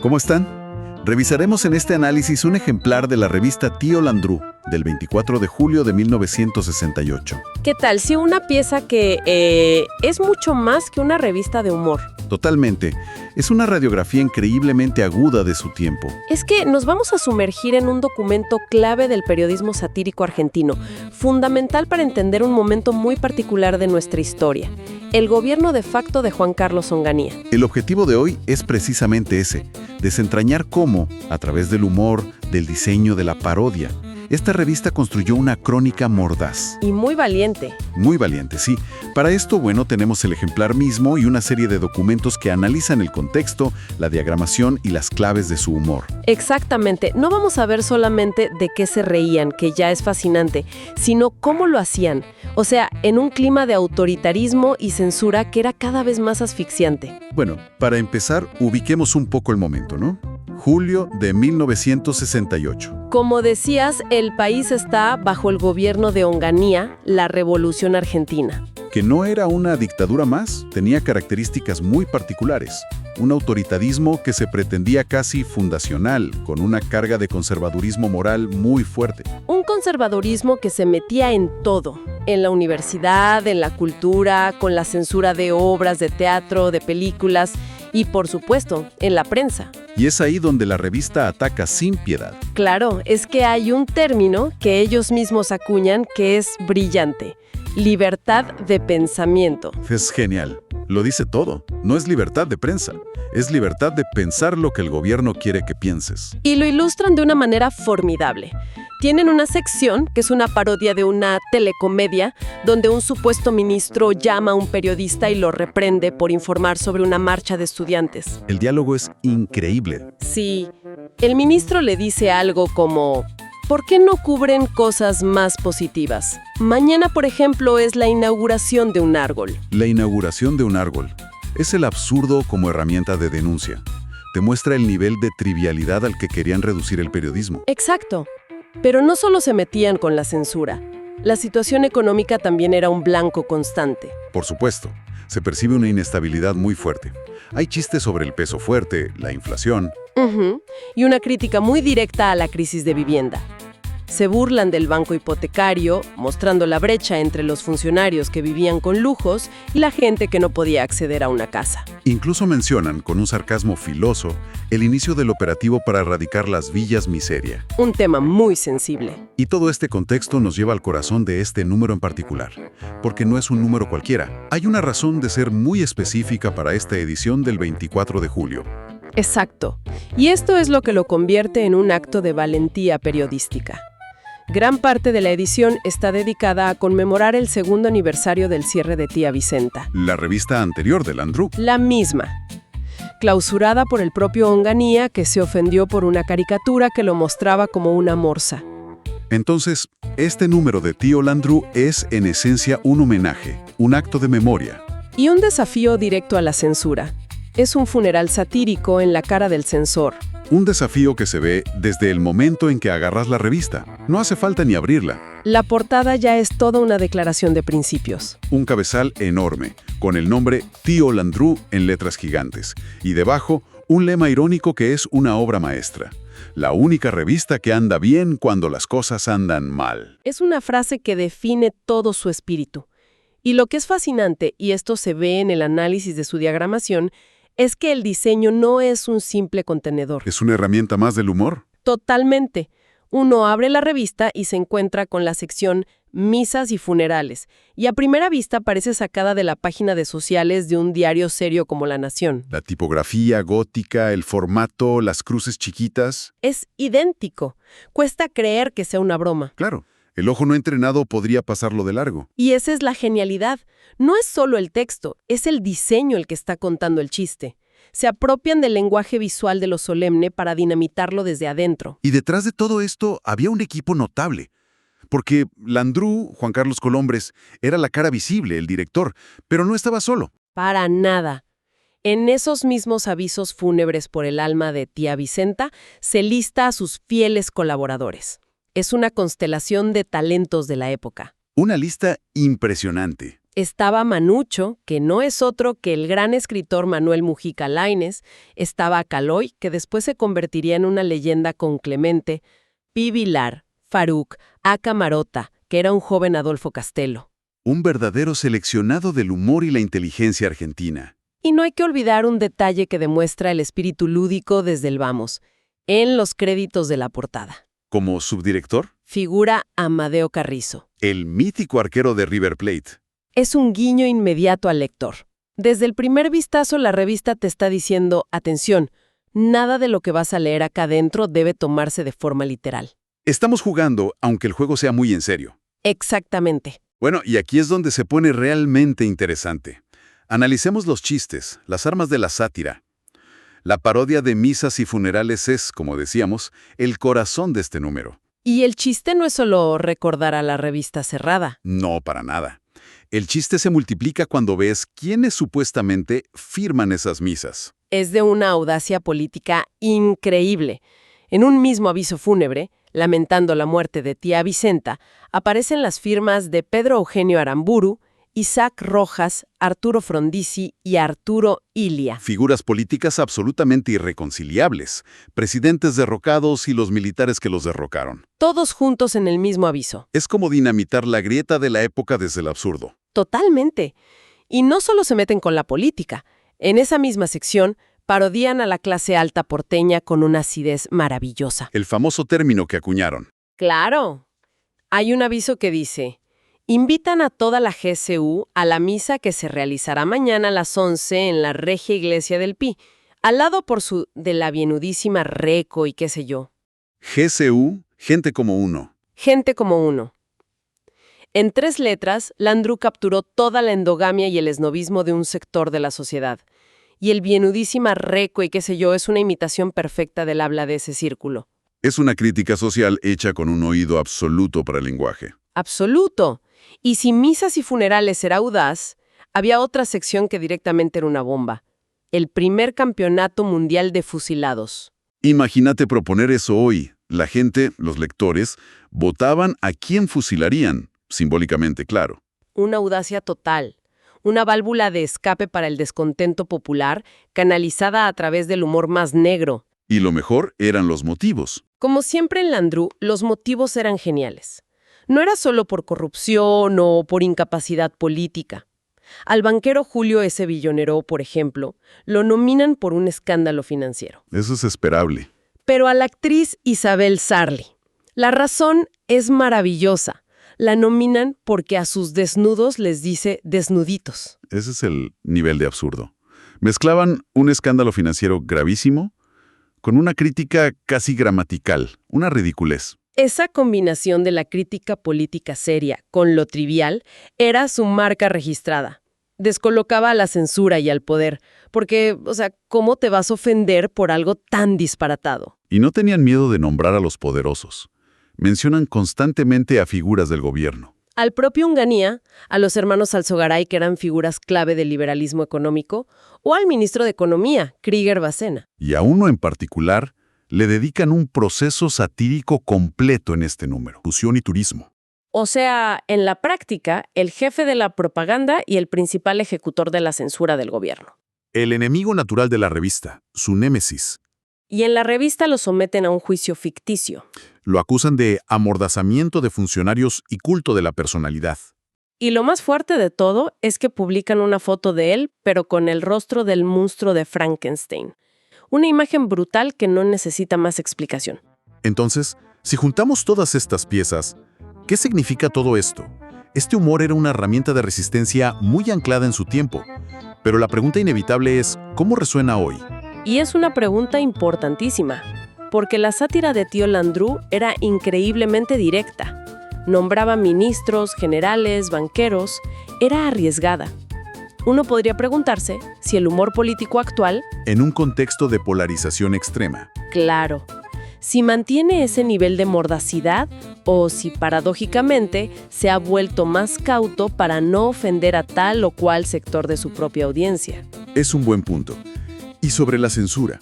¿Cómo están? Revisaremos en este análisis un ejemplar de la revista Tío Landru, del 24 de julio de 1968. ¿Qué tal si una pieza que es mucho más que una revista de humor? Totalmente. Es una radiografía increíblemente aguda de su tiempo. Es que nos vamos a sumergir en un documento clave del periodismo satírico argentino, fundamental para entender un momento muy particular de nuestra historia: el gobierno de facto de Juan Carlos Onganía. El objetivo de hoy es precisamente ese: desentrañar cómo, a través del humor, del diseño, de la parodia, esta revista construyó una crónica mordaz. Y muy valiente. Muy valiente, sí. Para esto, tenemos el ejemplar mismo y una serie de documentos que analizan el contexto, la diagramación y las claves de su humor. Exactamente. No vamos a ver solamente de qué se reían, que ya es fascinante, sino cómo lo hacían. O sea, en un clima de autoritarismo y censura que era cada vez más asfixiante. Bueno, para empezar, ubiquemos un poco el momento, ¿no? Julio de 1968. Como decías, el país está bajo el gobierno de Onganía, la Revolución Argentina. Que no era una dictadura más, tenía características muy particulares. Un autoritarismo que se pretendía casi fundacional, con una carga de conservadurismo moral muy fuerte. Un conservadurismo que se metía en todo, en la universidad, en la cultura, con la censura de obras de teatro, de películas y, por supuesto, en la prensa. Y es ahí donde la revista ataca sin piedad. Claro, es que hay un término que ellos mismos acuñan que es brillante: libertad de pensamiento. Es genial. Lo dice todo. No es libertad de prensa, es libertad de pensar lo que el gobierno quiere que pienses. Y lo ilustran de una manera formidable. Tienen una sección que es una parodia de una telecomedia donde un supuesto ministro llama a un periodista y lo reprende por informar sobre una marcha de estudiantes. El diálogo es increíble. Sí, el ministro le dice algo como: ¿por qué no cubren cosas más positivas? Mañana, por ejemplo, es la inauguración de un árbol. La inauguración de un árbol es el absurdo como herramienta de denuncia. Te muestra el nivel de trivialidad al que querían reducir el periodismo. Exacto. Pero no solo se metían con la censura. La situación económica también era un blanco constante. Por supuesto, se percibe una inestabilidad muy fuerte. Hay chistes sobre el peso fuerte, la inflación. Y una crítica muy directa a la crisis de vivienda. Se burlan del banco hipotecario, mostrando la brecha entre los funcionarios que vivían con lujos y la gente que no podía acceder a una casa. Incluso mencionan, con un sarcasmo filoso, el inicio del operativo para erradicar las villas miseria. Un tema muy sensible. Y todo este contexto nos lleva al corazón de este número en particular, porque no es un número cualquiera. Hay una razón de ser muy específica para esta edición del 24 de julio. Exacto. Y esto es lo que lo convierte en un acto de valentía periodística. Gran parte de la edición está dedicada a conmemorar el segundo aniversario del cierre de Tía Vicenta. La revista anterior de Landru. La misma. Clausurada por el propio Onganía, que se ofendió por una caricatura que lo mostraba como una morsa. Entonces, este número de Tío Landru es en esencia un homenaje, un acto de memoria. Y un desafío directo a la censura. Es un funeral satírico en la cara del censor. Un desafío que se ve desde el momento en que agarras la revista. No hace falta ni abrirla. La portada ya es toda una declaración de principios. Un cabezal enorme, con el nombre Tío Landru en letras gigantes. Y debajo, un lema irónico que es una obra maestra. La única revista que anda bien cuando las cosas andan mal. Es una frase que define todo su espíritu. Y lo que es fascinante, y esto se ve en el análisis de su diagramación, es que el diseño no es un simple contenedor. ¿Es una herramienta más del humor? Totalmente. Uno abre la revista y se encuentra con la sección Misas y Funerales, y a primera vista parece sacada de la página de sociales de un diario serio como La Nación. La tipografía gótica, el formato, las cruces chiquitas. Es idéntico. Cuesta creer que sea una broma. Claro. El ojo no entrenado podría pasarlo de largo. Y esa es la genialidad. No es solo el texto, es el diseño el que está contando el chiste. Se apropian del lenguaje visual de lo solemne para dinamitarlo desde adentro. Y detrás de todo esto había un equipo notable. Porque Landru, Juan Carlos Colombres, era la cara visible, el director, pero no estaba solo. Para nada. En esos mismos avisos fúnebres por el alma de Tía Vicenta, se lista a sus fieles colaboradores. Es una constelación de talentos de la época. Una lista impresionante. Estaba Manucho, que no es otro que el gran escritor Manuel Mujica Lainez. Estaba Caloi, que después se convertiría en una leyenda con Clemente. Pi Vilar, Faruk, A. Camarota, que era un joven Adolfo Castelo. Un verdadero seleccionado del humor y la inteligencia argentina. Y no hay que olvidar un detalle que demuestra el espíritu lúdico desde el vamos, en los créditos de la portada. Como subdirector, Figura Amadeo Carrizo. el mítico arquero de River Plate. Es un guiño inmediato al lector. Desde el primer vistazo la revista te está diciendo, atención, nada de lo que vas a leer acá adentro debe tomarse de forma literal. Estamos jugando, aunque el juego sea muy en serio. Exactamente. Bueno, y aquí es donde se pone realmente interesante. Analicemos los chistes, las armas de la sátira. La parodia de misas y funerales es, como decíamos, el corazón de este número. Y el chiste no es solo recordar a la revista cerrada. No, para nada. El chiste se multiplica cuando ves quiénes supuestamente firman esas misas. Es de una audacia política increíble. En un mismo aviso fúnebre, lamentando la muerte de tía Vicenta, aparecen las firmas de Pedro Eugenio Aramburu, Isaac Rojas, Arturo Frondizi y Arturo Ilia. Figuras políticas absolutamente irreconciliables, presidentes derrocados y los militares que los derrocaron. Todos juntos en el mismo aviso. Es como dinamitar la grieta de la época desde el absurdo. Totalmente. Y no solo se meten con la política. En esa misma sección, parodian a la clase alta porteña con una acidez maravillosa. El famoso término que acuñaron. ¡Claro! Hay un aviso que dice: invitan a toda la GCU a la misa que se realizará mañana a las 11 en la Regia Iglesia del Pi, al lado por su de la bienudísima Reco y qué sé yo. GCU, gente como uno. Gente como uno. En 3 letras, Landru capturó toda la endogamia y el esnobismo de un sector de la sociedad. Y el bienudísima Reco y qué sé yo es una imitación perfecta del habla de ese círculo. Es una crítica social hecha con un oído absoluto para el lenguaje. Absoluto. Y si misas y funerales era audaz, había otra sección que directamente era una bomba. El primer campeonato mundial de fusilados. Imagínate proponer eso hoy. La gente, los lectores, votaban a quién fusilarían, simbólicamente, claro. Una audacia total. Una válvula de escape para el descontento popular, canalizada a través del humor más negro. Y lo mejor eran los motivos. Como siempre en Landru, los motivos eran geniales. No era solo por corrupción o por incapacidad política. Al banquero Julio S. Villonero, por ejemplo, lo nominan por un escándalo financiero. Eso es esperable. Pero a la actriz Isabel Sarli, la razón es maravillosa. La nominan porque a sus desnudos les dice desnuditos. Ese es el nivel de absurdo. Mezclaban un escándalo financiero gravísimo con una crítica casi gramatical, una ridiculez. Esa combinación de la crítica política seria con lo trivial era su marca registrada. Descolocaba a la censura y al poder, porque, ¿cómo te vas a ofender por algo tan disparatado? Y no tenían miedo de nombrar a los poderosos. Mencionan constantemente a figuras del gobierno. Al propio Onganía, a los hermanos Alzogaray, que eran figuras clave del liberalismo económico, o al ministro de Economía, Krieger Bacena. Y a uno en particular le dedican un proceso satírico completo en este número, fusión y turismo. O sea, en la práctica, el jefe de la propaganda y el principal ejecutor de la censura del gobierno. El enemigo natural de la revista, su némesis. Y en la revista lo someten a un juicio ficticio. Lo acusan de amordazamiento de funcionarios y culto de la personalidad. Y lo más fuerte de todo es que publican una foto de él, pero con el rostro del monstruo de Frankenstein. Una imagen brutal que no necesita más explicación. Entonces, si juntamos todas estas piezas, ¿qué significa todo esto? Este humor era una herramienta de resistencia muy anclada en su tiempo. Pero la pregunta inevitable es, ¿cómo resuena hoy? Y es una pregunta importantísima, porque la sátira de Tío Landru era increíblemente directa. Nombraba ministros, generales, banqueros. Era arriesgada. Uno podría preguntarse si el humor político actual... En un contexto de polarización extrema. Claro. Si mantiene ese nivel de mordacidad o si, paradójicamente, se ha vuelto más cauto para no ofender a tal o cual sector de su propia audiencia. Es un buen punto. Y sobre la censura.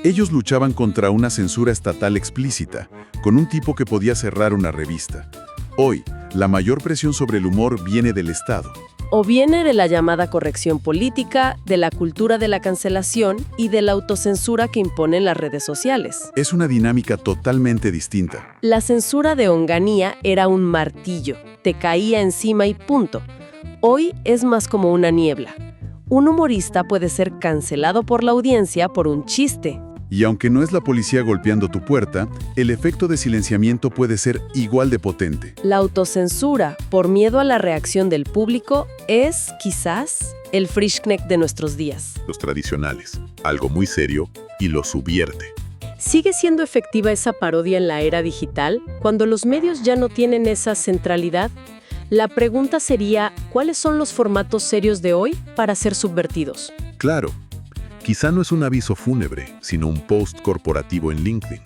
Ellos luchaban contra una censura estatal explícita, con un tipo que podía cerrar una revista. Hoy, la mayor presión sobre el humor viene del Estado. O viene de la llamada corrección política, de la cultura de la cancelación y de la autocensura que imponen las redes sociales. Es una dinámica totalmente distinta. La censura de Onganía era un martillo, te caía encima y punto. Hoy es más como una niebla. Un humorista puede ser cancelado por la audiencia por un chiste. Y aunque no es la policía golpeando tu puerta, el efecto de silenciamiento puede ser igual de potente. La autocensura, por miedo a la reacción del público, es, quizás, el Frischknecht de nuestros días. Los tradicionales, algo muy serio, y lo subvierte. ¿Sigue siendo efectiva esa parodia en la era digital, cuando los medios ya no tienen esa centralidad? La pregunta sería, ¿cuáles son los formatos serios de hoy para ser subvertidos? Claro. Quizá no es un aviso fúnebre, sino un post corporativo en LinkedIn.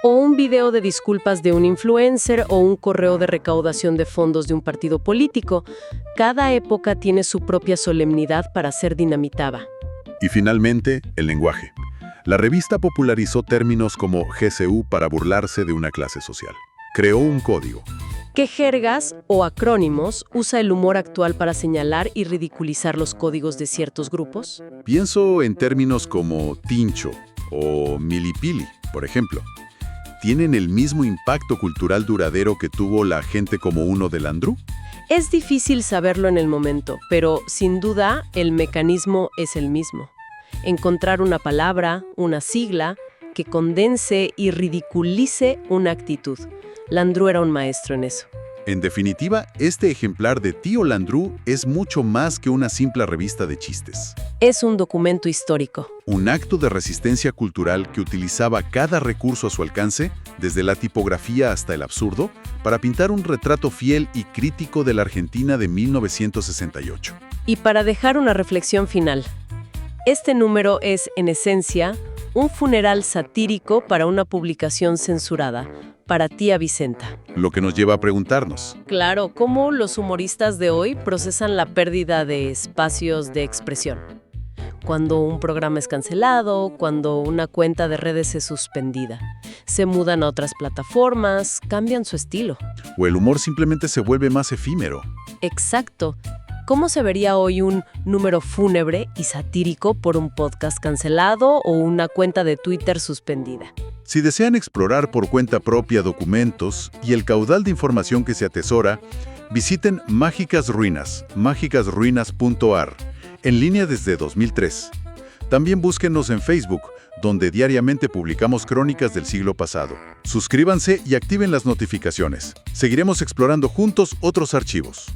O un video de disculpas de un influencer o un correo de recaudación de fondos de un partido político. Cada época tiene su propia solemnidad para ser dinamitada. Y finalmente, el lenguaje. La revista popularizó términos como GCU para burlarse de una clase social. Creó un código. ¿Qué jergas o acrónimos usa el humor actual para señalar y ridiculizar los códigos de ciertos grupos? Pienso en términos como tincho o milipili, por ejemplo. ¿Tienen el mismo impacto cultural duradero que tuvo la gente como uno de Landru? Es difícil saberlo en el momento, pero sin duda el mecanismo es el mismo. Encontrar una palabra, una sigla, que condense y ridiculice una actitud. Landru era un maestro en eso. En definitiva, este ejemplar de Tío Landru es mucho más que una simple revista de chistes. Es un documento histórico. Un acto de resistencia cultural que utilizaba cada recurso a su alcance, desde la tipografía hasta el absurdo, para pintar un retrato fiel y crítico de la Argentina de 1968. Y para dejar una reflexión final, este número es, en esencia, un funeral satírico para una publicación censurada, para Tía Vicenta. Lo que nos lleva a preguntarnos. Claro, ¿cómo los humoristas de hoy procesan la pérdida de espacios de expresión? Cuando un programa es cancelado, cuando una cuenta de redes es suspendida. Se mudan a otras plataformas, cambian su estilo. O el humor simplemente se vuelve más efímero. Exacto. ¿Cómo se vería hoy un número fúnebre y satírico por un podcast cancelado o una cuenta de Twitter suspendida? Si desean explorar por cuenta propia documentos y el caudal de información que se atesora, visiten Mágicas Ruinas, mágicasruinas.ar, en línea desde 2003. También búsquennos en Facebook, donde diariamente publicamos crónicas del siglo pasado. Suscríbanse y activen las notificaciones. Seguiremos explorando juntos otros archivos.